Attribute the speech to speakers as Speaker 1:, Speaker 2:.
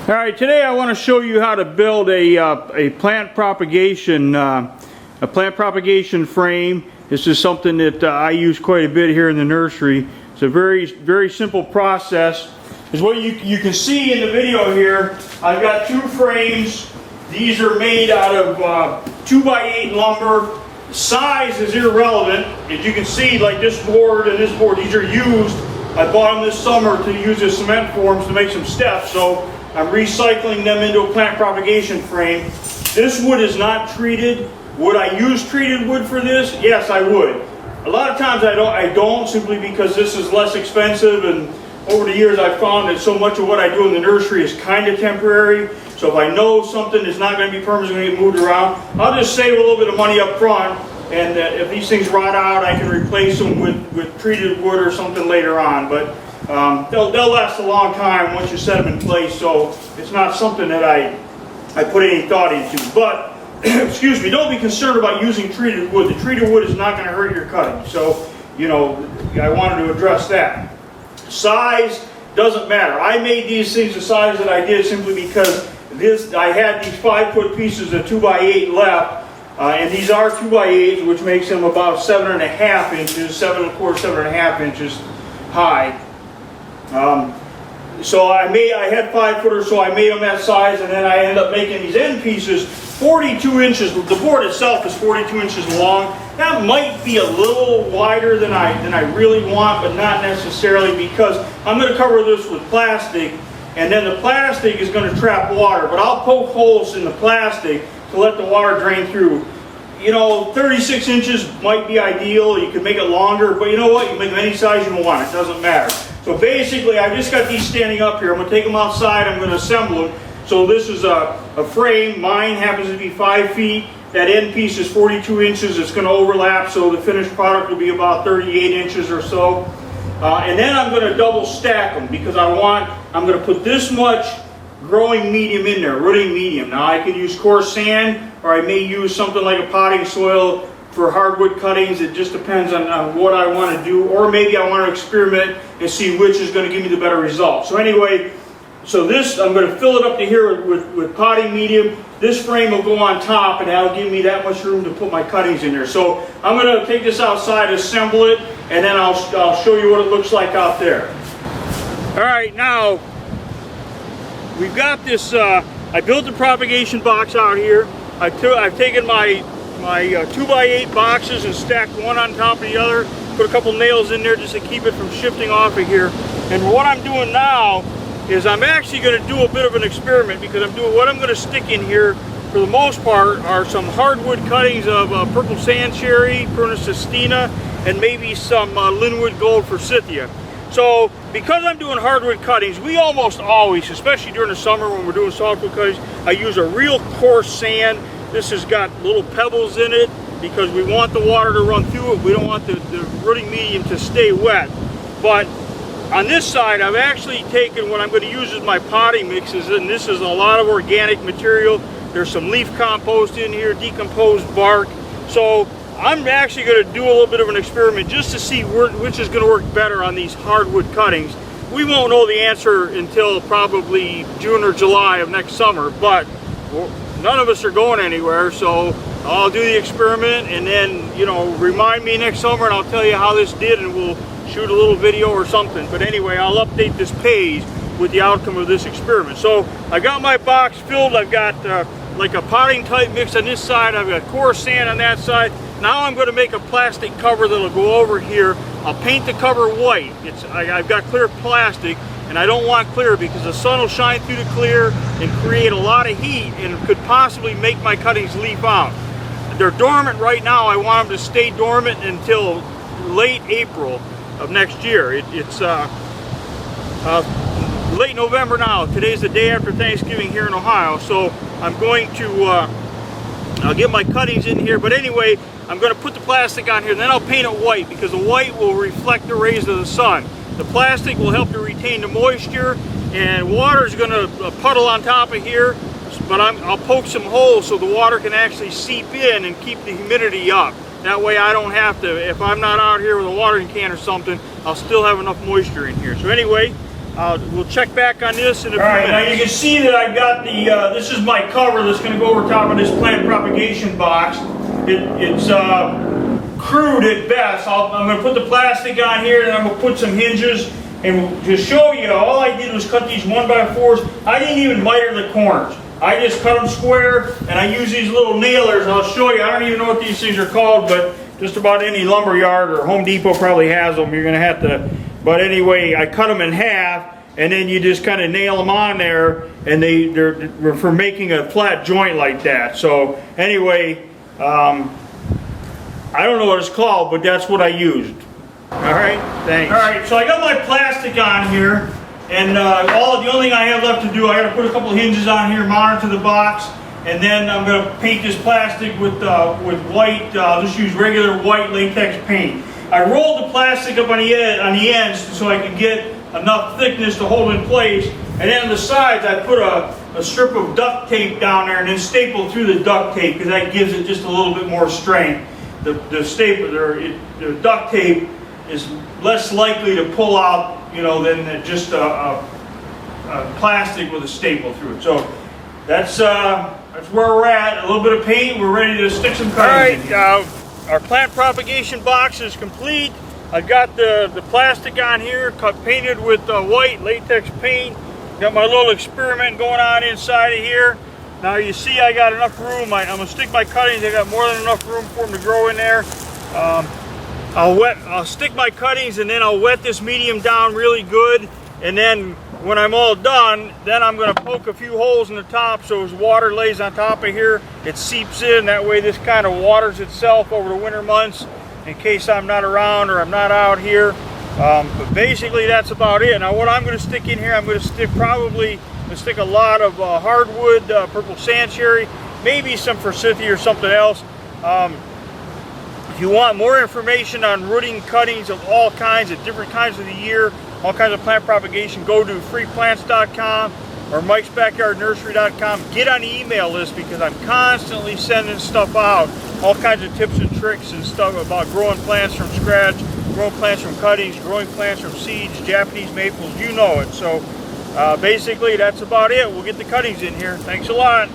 Speaker 1: All right, today I want to show you how to build a plant propagation frame. This is something that I use quite a bit here in the nursery. It's a very simple process. Is what you can see in the video here. I've got two frames. These are made out of 2x8 lumber. Size is irrelevant. As you can see, like this board and this board, these are used. I bought them this summer to use as cement forms to make some steps. So I'm recycling them into a plant propagation frame. This wood is not treated. Would I use treated wood for this? Yes, I would. A lot of times I don't simply because this is less expensive, and over the years I've found that so much of what I do in the nursery is kind of temporary. So if I know something is not going to be permanent, it's going to get moved around, I'll just save a little bit of money up front, and if these things rot out, I can replace them with treated wood or something later on. But they'll last a long time once you set them in place, so it's not something that I put any thought into. But excuse me, don't be concerned about using treated wood. The treated wood is not going to hurt your cutting. So, you know, I wanted to address that. Size doesn't matter. I made these things the size that I did simply because I had these 5-foot pieces of 2x8 left, and these are 2x8s, which makes them about 7.5 inches, 7 1/4, 7.5 inches high. So I had 5-footers, so I made them that size, and then I ended up making these end pieces 42 inches. The board itself is 42 inches long. That might be a little wider than I really want, but not necessarily, because I'm going to cover this with plastic, and then the plastic is going to trap water. But I'll poke holes in the plastic to let the water drain through. You know, 36 inches might be ideal. You can make it longer, but you know what? You can make them any size you want. It doesn't matter. So basically, I just got these standing up here. I'm going to take them outside. I'm going to assemble them. So this is a frame. Mine happens to be 5 feet. That end piece is 42 inches. It's going to overlap, so the finished product will be about 38 inches or so. And then I'm going to double stack them because I'm going to put this much growing medium in there, rooting medium. Now I can use coarse sand, or I may use something like a potting soil for hardwood cuttings. It just depends on what I want to do, or maybe I want to experiment and see which is going to give me the better result. So anyway, so this, I'm going to fill it up to here with potting medium. This frame will go on top, and that'll give me that much room to put my cuttings in there. So I'm going to take this outside, assemble it, and then I'll show you what it looks like out there. All right, now we've got this, I built the propagation box out here. I've taken my 2x8 boxes and stacked one on top of the other, put a couple nails in there just to keep it from shifting off of here. And what I'm doing now is I'm actually going to do a bit of an experiment, because what I'm going to stick in here for the most part are some hardwood cuttings of purple sand cherry, Prunus sestina, and maybe some linwood gold forsythia. So because I'm doing hardwood cuttings, we almost always, especially during the summer when we're doing softwood cuttings, I use a real coarse sand. This has got little pebbles in it because we want the water to run through it. We don't want the rooting medium to stay wet. But on this side, I've actually taken what I'm going to use as my potting mixes, and this is a lot of organic material. There's some leaf compost in here, decomposed bark. So I'm actually going to do a little bit of an experiment just to see which is going to work better on these hardwood cuttings. We won't know the answer until probably June or July of next summer, but none of us are going anywhere, so I'll do the experiment, and then, you know, remind me next summer and I'll tell you how this did, and we'll shoot a little video or something. But anyway, I'll update this page with the outcome of this experiment. So I got my box filled. I've got like a potting type mix on this side. I've got coarse sand on that side. Now I'm going to make a plastic cover that'll go over here. I'll paint the cover white. I've got clear plastic, and I don't want clear because the sun will shine through the clear and create a lot of heat, and could possibly make my cuttings leaf out. They're dormant right now. I want them to stay dormant until late April of next year. It's late November now. Today's the day after Thanksgiving here in Ohio, so I'm going to I'll get my cuttings in here. But anyway, I'm going to put the plastic on here, and then I'll paint it white, because the white will reflect the rays of the sun. The plastic will help to retain the moisture, and water is going to puddle on top of here, but I'll poke some holes so the water can actually seep in and keep the humidity up. That way I don't have to, if I'm not out here with a watering can or something, I'll still have enough moisture in here. So anyway, we'll check back on this in a few minutes. Now you can see that I've got the, this is my cover that's going to go over top of this plant propagation box. It's crude at best. I'm going to put the plastic on here, and I'm going to put some hinges. And to show you, all I did was cut these 1x4s. I didn't even miter the corners. I just cut them square, and I use these little nailers. And I'll show you. I don't even know what these things are called, but just about any lumber yard or Home Depot probably has them. You're going to have to. But anyway, I cut them in half, and then you just kind of nail them on there, and they're for making a flat joint like that. So anyway, I don't know what it's called, but that's what I used. All right, thanks. All right, so I got my plastic on here, and the only thing I have left to do, I got to put a couple of hinges on here, monitor the box, and then I'm going to paint this plastic with white. I'll just use regular white latex paint. I rolled the plastic up on the ends so I could get enough thickness to hold in place, and then on the sides I put a strip of duct tape down there and then stapled through the duct tape because that gives it just a little bit more strength. The duct tape is less likely to pull out, you know, than just a plastic with a staple through it. So that's where we're at. A little bit of paint. We're ready to stick some cuttings in here. Our plant propagation box is complete. I've got the plastic on here, painted with white latex paint. Got my little experiment going on inside of here. Now you see I got enough room. I'm going to stick my cuttings. I got more than enough room for them to grow in there. I'll stick my cuttings, and then I'll wet this medium down really good, and then when I'm all done, then I'm going to poke a few holes in the top so as water lays on top of here, it seeps in. That way this kind of waters itself over the winter months in case I'm not around or I'm not out here. But basically that's about it. Now what I'm going to stick in here, I'm going to stick a lot of hardwood, purple sand cherry, maybe some forsythia or something else. If you want more information on rooting cuttings of all kinds at different times of the year, all kinds of plant propagation, go to freeplants.com or mikesbackyardnursery.com. Get on the email list because I'm constantly sending stuff out, all kinds of tips and tricks and stuff about growing plants from scratch, growing plants from cuttings, growing plants from seeds, Japanese maples, you know it. So basically that's about it. We'll get the cuttings in here. Thanks a lot.